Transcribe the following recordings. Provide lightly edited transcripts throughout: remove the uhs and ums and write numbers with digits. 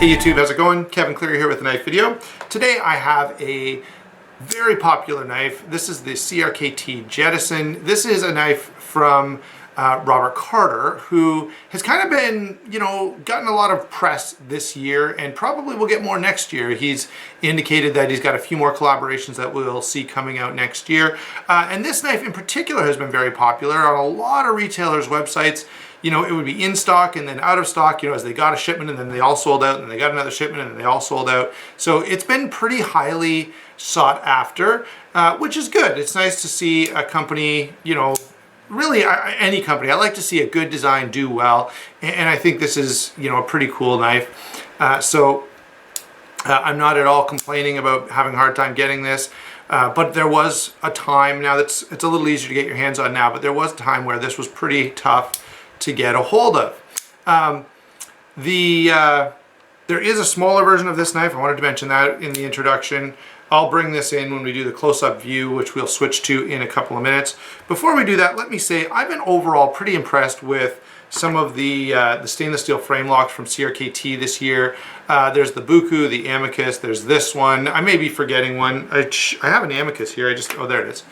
Hey YouTube, how's it going? Kevin Cleary here with a knife video. Today I have a very popular knife. This is the CRKT Jettison. This is a knife from Robert Carter, who has kind of been, gotten a lot of press this year and probably will get more next year. He's indicated that he's got a few more collaborations that we'll see coming out next year. And this knife in particular has been very popular on a lot of retailers' websites. It would be in stock and then out of stock, as they got a shipment and then they all sold out and they got another shipment and then they all sold out. So it's been pretty highly sought after, which is good. It's nice to see a company, really any company. I like to see a good design do well. And I think this is, a pretty cool knife. I'm not at all complaining about having a hard time getting this. But there was a time, now it's a little easier to get your hands on now, but there was a time where this was pretty tough to get a hold of. There is a smaller version of this knife. I wanted to mention that in the introduction. I'll bring this in when we do the close-up view, which we'll switch to in a couple of minutes. Before we do that, let me say I've been overall pretty impressed with some of the stainless steel frame locks from CRKT this year. There's the Buku, the Amicus, there's this one. I may be forgetting one. I have an Amicus here. Oh, there it is.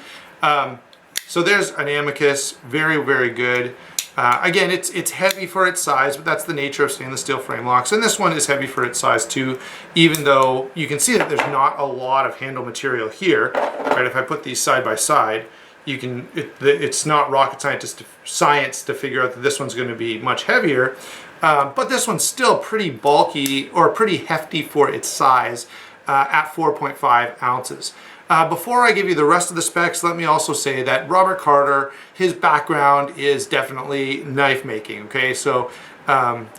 So there's an Amicus, very, very good. Again, it's heavy for its size, but that's the nature of stainless steel frame locks. And this one is heavy for its size too, even though you can see that there's not a lot of handle material here. Right? If I put these side by side, it's not rocket science to figure out that this one's going to be much heavier. But this one's still pretty bulky or pretty hefty for its size at 4.5 ounces. Before I give you the rest of the specs, let me also say that Robert Carter, his background is definitely knife making, okay? So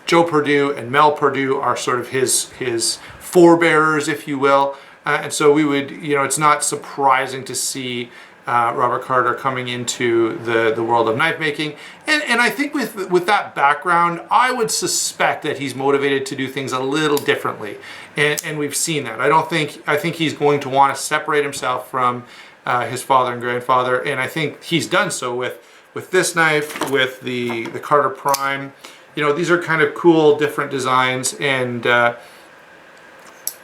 Joe Perdue and Mel Perdue are sort of his forebearers, if you will. And so we would, it's not surprising to see Robert Carter coming into the world of knife making. And I think with that background, I would suspect that he's motivated to do things a little differently. And we've seen that. I think he's going to want to separate himself from his father and grandfather. And I think he's done so with this knife, with the Carter Prime. These are kind of cool, different designs, and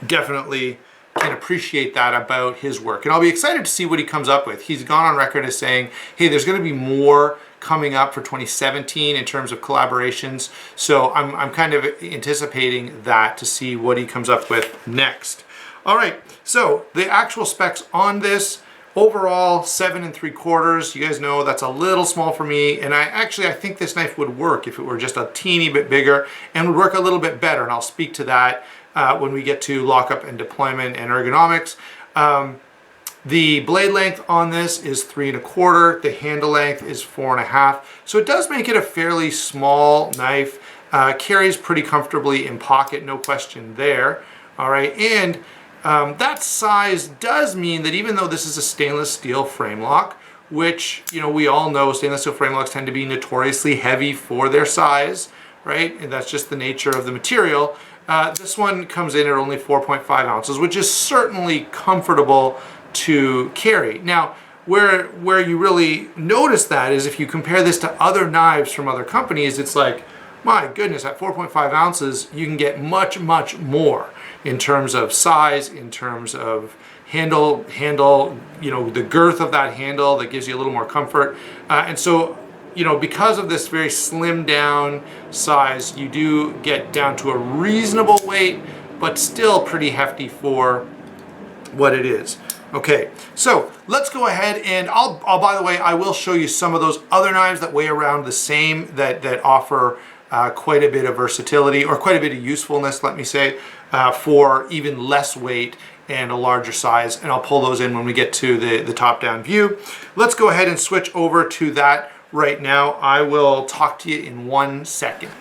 definitely can appreciate that about his work. And I'll be excited to see what he comes up with. He's gone on record as saying, hey, there's going to be more coming up for 2017 in terms of collaborations. So I'm kind of anticipating that to see what he comes up with next. All right, so the actual specs on this, overall 7 3/4. You guys know that's a little small for me, and I think this knife would work if it were just a teeny bit bigger and would work a little bit better, and I'll speak to that when we get to lockup and deployment and ergonomics. The blade length on this is 3 1/4. The handle length is 4 1/2. So it does make it a fairly small knife. Carries pretty comfortably in pocket, no question there. All right, and that size does mean that even though this is a stainless steel frame lock, which we all know stainless steel frame locks tend to be notoriously heavy for their size, right? And that's just the nature of the material. This one comes in at only 4.5 ounces, which is certainly comfortable to carry. Now, where you really notice that is if you compare this to other knives from other companies, it's like, my goodness, at 4.5 ounces, you can get much, much more in terms of size, in terms of handle, the girth of that handle that gives you a little more comfort. And so, because of this very slim down size, you do get down to a reasonable weight, but still pretty hefty for what it is. Okay, so let's go ahead and by the way, I will show you some of those other knives that weigh around the same, that offer quite a bit of versatility, or quite a bit of usefulness, let me say, for even less weight and a larger size. And I'll pull those in when we get to the top-down view. Let's go ahead and switch over to that right now. I will talk to you in 1 second.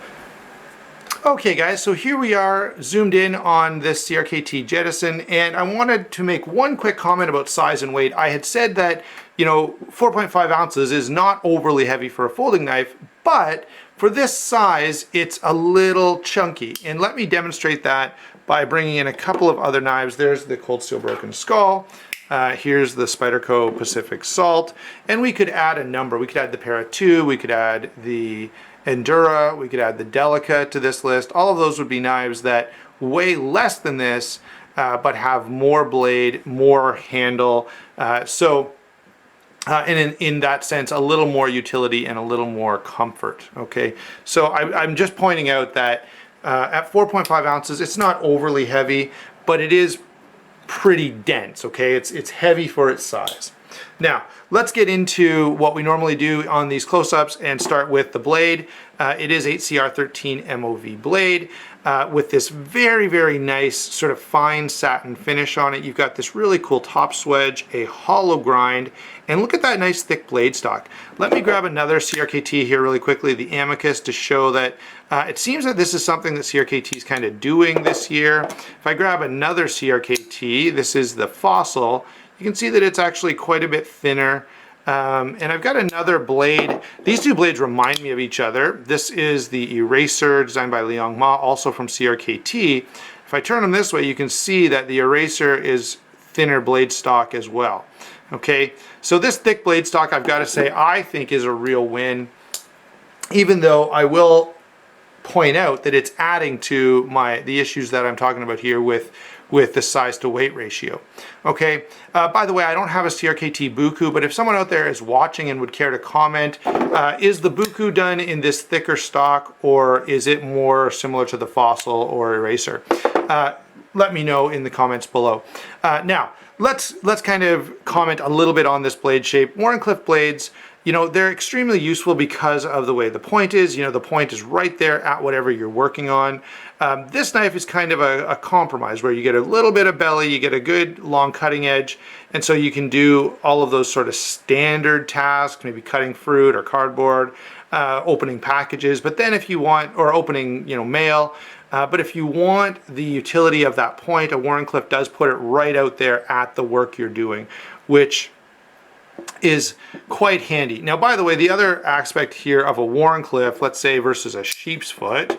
Okay guys, so here we are zoomed in on this CRKT Jettison, and I wanted to make one quick comment about size and weight. I had said that 4.5 ounces is not overly heavy for a folding knife, but for this size it's a little chunky, and let me demonstrate that by bringing in a couple of other knives. There's the Cold Steel Broken Skull. Here's the Spyderco Pacific Salt, and we could add a number. We could add the Para 2, we could add the Endura, we could add the Delica to this list. All of those would be knives that weigh less than this, but have more blade, more handle. And in that sense, a little more utility and a little more comfort, okay? So I'm just pointing out that at 4.5 ounces, it's not overly heavy, but it is pretty dense, okay? It's heavy for its size. Now, let's get into what we normally do on these close-ups and start with the blade. It is 8CR13 MOV blade with this very, very nice sort of fine satin finish on it. You've got this really cool top swedge, a hollow grind, and look at that nice thick blade stock. Let me grab another CRKT here really quickly, the Amicus, to show that it seems that this is something that CRKT is kind of doing this year. If I grab another CRKT, this is the Fossil, you can see that it's actually quite a bit thinner. And I've got another blade. These two blades remind me of each other. This is the Eraser designed by Liang Ma, also from CRKT. If I turn them this way, you can see that the Eraser is thinner blade stock as well. Okay, so this thick blade stock, I've got to say, I think is a real win, even though I will point out that it's adding to the issues that I'm talking about here with the size to weight ratio. Okay, by the way, I don't have a CRKT Buku, but if someone out there is watching and would care to comment, is the Buku done in this thicker stock, or is it more similar to the Fossil or Eraser? Let me know in the comments below. Now, let's kind of comment a little bit on this blade shape. Wharncliffe blades, you know, they're extremely useful because of the way the point is. You know, the point is right there at whatever you're working on. This knife is kind of a compromise where you get a little bit of belly, you get a good long cutting edge, and so you can do all of those sort of standard tasks, maybe cutting fruit or cardboard, opening packages, but then if you want, or opening, you know, mail, but if you want the utility of that point, a Wharncliffe does put it right out there at the work you're doing, which is quite handy. Now, by the way, the other aspect here of a Wharncliffe, let's say versus a sheep's foot,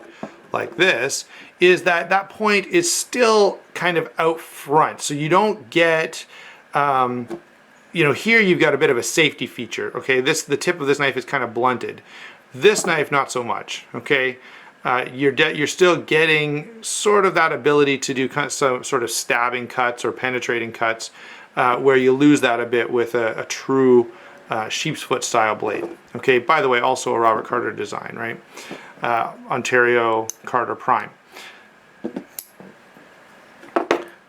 like this, is that that point is still kind of out front. So you don't get, you know, here you've got a bit of a safety feature, okay? The tip of this knife is kind of blunted. This knife, not so much, okay? You're still getting sort of that ability to do some sort of stabbing cuts or penetrating cuts, where you lose that a bit with a true sheep's foot style blade. Okay, by the way, also a Robert Carter design, right? Ontario Carter Prime.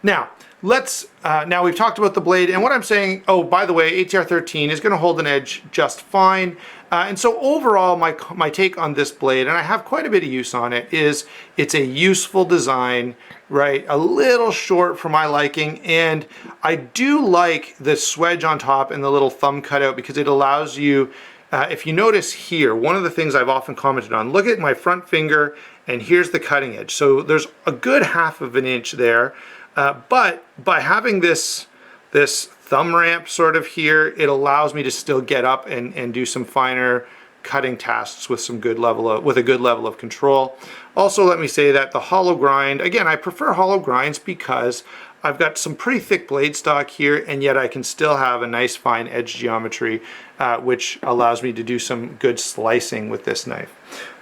Now, now we've talked about the blade, and what I'm saying, oh, by the way, ATR13 is going to hold an edge just fine. And so overall, my take on this blade, and I have quite a bit of use on it, is it's a useful design, right? A little short for my liking, and I do like the swedge on top and the little thumb cutout because it allows you, if you notice here, one of the things I've often commented on, look at my front finger, and here's the cutting edge. So there's a good 1/2 inch there, but by having this thumb ramp sort of here, it allows me to still get up and do some finer cutting tasks with a good level of control. Also, let me say that the hollow grind, again, I prefer hollow grinds because I've got some pretty thick blade stock here, and yet I can still have a nice fine edge geometry, which allows me to do some good slicing with this knife.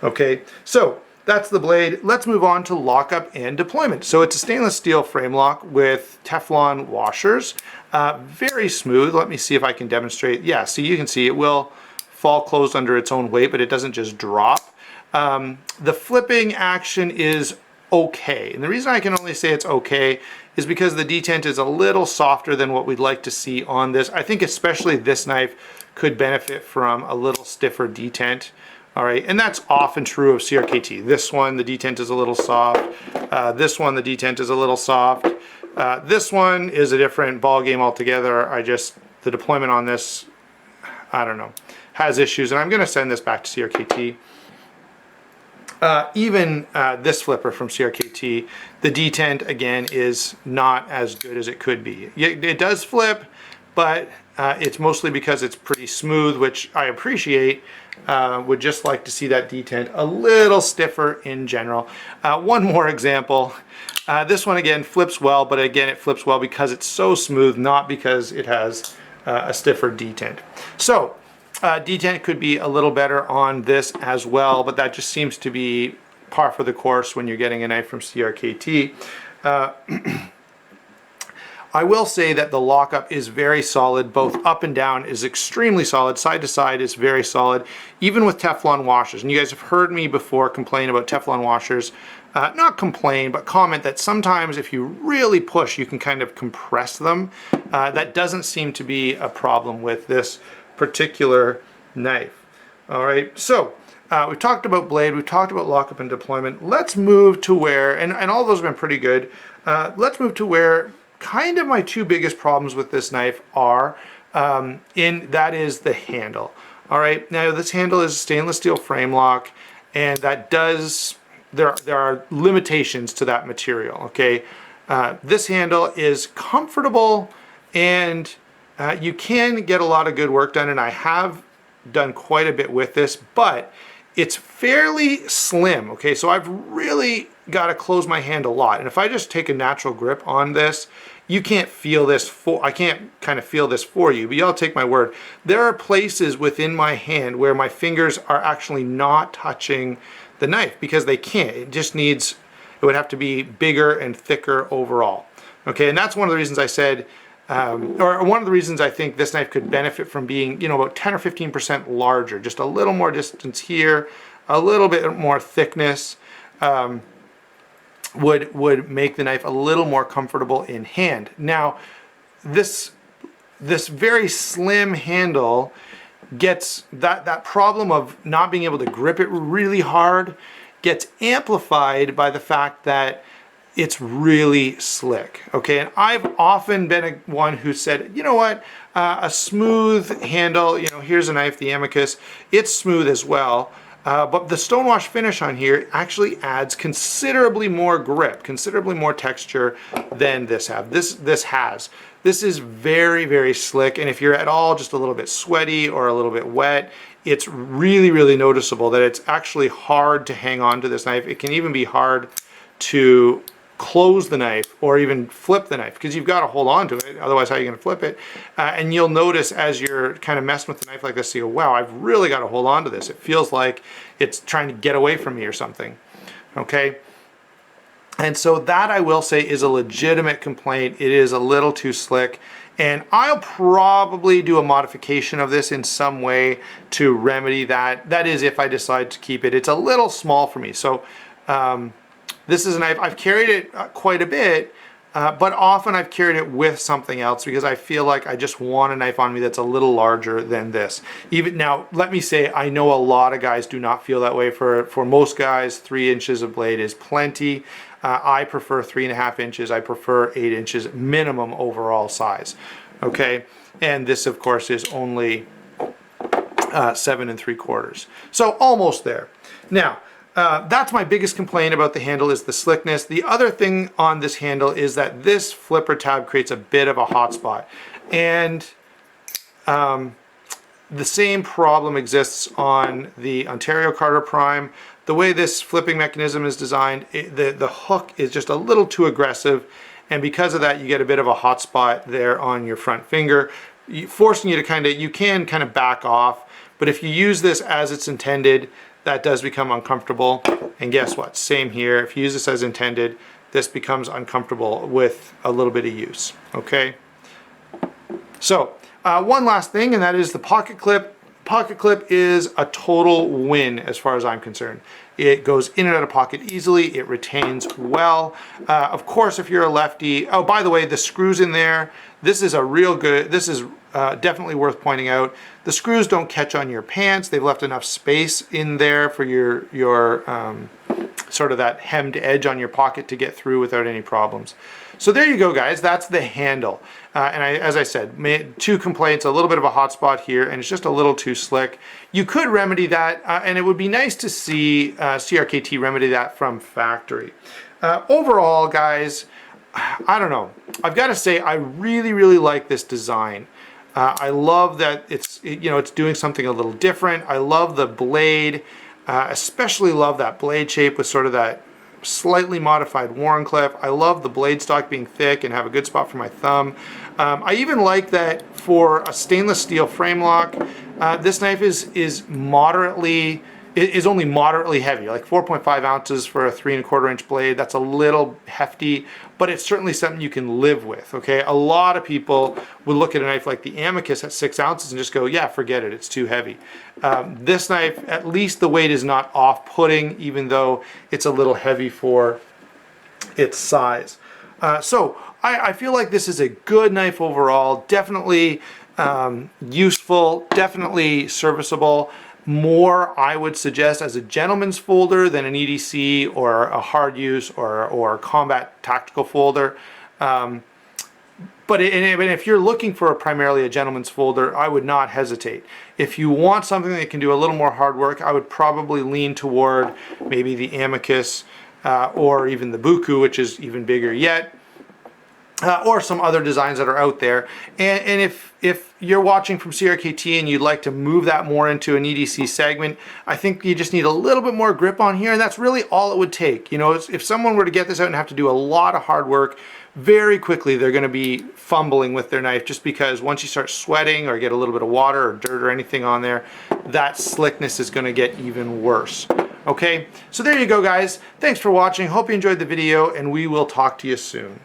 Okay, so that's the blade. Let's move on to lockup and deployment. So it's a stainless steel frame lock with Teflon washers. Very smooth. Let me see if I can demonstrate. Yeah, so you can see it will fall closed under its own weight, but it doesn't just drop. The flipping action is okay. And the reason I can only say it's okay is because the detent is a little softer than what we'd like to see on this. I think especially this knife could benefit from a little stiffer detent. All right, and that's often true of CRKT. This one, the detent is a little soft. This one, the detent is a little soft. This one is a different ball game altogether. The deployment on this, I don't know, has issues, and I'm going to send this back to CRKT. Even this flipper from CRKT, the detent, again, is not as good as it could be. It does flip, but it's mostly because it's pretty smooth, which I appreciate. Would just like to see that detent a little stiffer in general. One more example. This one, again, flips well, but again, it flips well because it's so smooth, not because it has a stiffer detent. So, detent could be a little better on this as well, but that just seems to be par for the course when you're getting a knife from CRKT. I will say that the lockup is very solid, both up and down is extremely solid, side to side is very solid, even with Teflon washers. And you guys have heard me before complain about Teflon washers. Not complain, but comment that sometimes if you really push, you can kind of compress them. That doesn't seem to be a problem with this particular knife. All right, so we've talked about blade, we've talked about lockup and deployment. Let's move to where, and all those have been pretty good, let's move to where kind of my two biggest problems with this knife are, that is the handle. All right, now this handle is stainless steel frame lock, and that does, there are limitations to that material, okay? This handle is comfortable, and you can get a lot of good work done, and I have done quite a bit with this, but it's fairly slim, okay? So I've really got to close my hand a lot, and if I just take a natural grip on this, you can't feel this I can't kind of feel this for you, but y'all take my word. There are places within my hand where my fingers are actually not touching the knife because they can't. It just needs, it would have to be bigger and thicker overall. Okay, and that's one of the reasons I said, or one of the reasons I think this knife could benefit from being, about 10 or 15% larger, just a little more distance here, a little bit more thickness, would make the knife a little more comfortable in hand. Now, this very slim handle gets that problem of not being able to grip it really hard gets amplified by the fact that it's really slick, okay? And I've often been one who said, you know what, a smooth handle, here's a knife, the Amicus, it's smooth as well, but the stonewash finish on here actually adds considerably more grip, considerably more texture than this has. This is very, very slick, and if you're at all just a little bit sweaty or a little bit wet, it's really, really noticeable that it's actually hard to hang on to this knife. It can even be hard to close the knife or even flip the knife because you've got to hold on to it, otherwise how are you going to flip it? And you'll notice as you're kind of messing with the knife like this, you go, wow, I've really got to hold on to this. It feels like it's trying to get away from me or something, okay? And so that, I will say, is a legitimate complaint. It is a little too slick, and I'll probably do a modification of this in some way to remedy that. That is if I decide to keep it. It's a little small for me, so this is a knife, I've carried it quite a bit, but often I've carried it with something else because I feel like I just want a knife on me that's a little larger than this. Even now, let me say, I know a lot of guys do not feel that way. For most guys, 3 inches of blade is plenty. I prefer 3.5 inches. I prefer 8 inches minimum overall size, okay? And this, of course, is only 7 3/4. So almost there. Now, that's my biggest complaint about the handle is the slickness. The other thing on this handle is that this flipper tab creates a bit of a hot spot. And the same problem exists on the Ontario Carter Prime. The way this flipping mechanism is designed, the hook is just a little too aggressive. And because of that, you get a bit of a hot spot there on your front finger, forcing you to you can kind of back off. But if you use this as it's intended, that does become uncomfortable. And guess what? Same here. If you use this as intended, this becomes uncomfortable with a little bit of use, okay? So one last thing, and that is the pocket clip. Pocket clip is a total win as far as I'm concerned. It goes in and out of pocket easily. It retains well. Of course, if you're a lefty, oh, by the way, the screws in there, this is definitely worth pointing out. The screws don't catch on your pants. They've left enough space in there for your sort of that hemmed edge on your pocket to get through without any problems. So there you go, guys. That's the handle. And as I said, two complaints, a little bit of a hot spot here, and it's just a little too slick. You could remedy that, and it would be nice to see CRKT remedy that from factory. Overall, guys, I don't know. I've got to say, I really, really like this design. I love that it's doing something a little different. I love the blade, especially love that blade shape with sort of that slightly modified Wharncliffe. I love the blade stock being thick and have a good spot for my thumb. I even like that for a stainless steel frame lock, this knife is only moderately heavy, like 4.5 ounces for a 3¼ inch blade. That's a little hefty, but it's certainly something you can live with, okay? A lot of people would look at a knife like the Amicus at 6 ounces and just go, yeah, forget it, it's too heavy. This knife, at least the weight is not off-putting, even though it's a little heavy for its size. So I feel like this is a good knife overall, definitely useful, definitely serviceable. More, I would suggest, as a gentleman's folder than an EDC or a hard use or combat tactical folder. But if you're looking for primarily a gentleman's folder, I would not hesitate. If you want something that can do a little more hard work, I would probably lean toward maybe the Amicus or even the Buku, which is even bigger yet. Or some other designs that are out there. And if you're watching from CRKT and you'd like to move that more into an EDC segment, I think you just need a little bit more grip on here, and that's really all it would take. You know, if someone were to get this out and have to do a lot of hard work, very quickly they're going to be fumbling with their knife, just because once you start sweating or get a little bit of water or dirt or anything on there, that slickness is going to get even worse. Okay, so there you go, guys. Thanks for watching. Hope you enjoyed the video, and we will talk to you soon.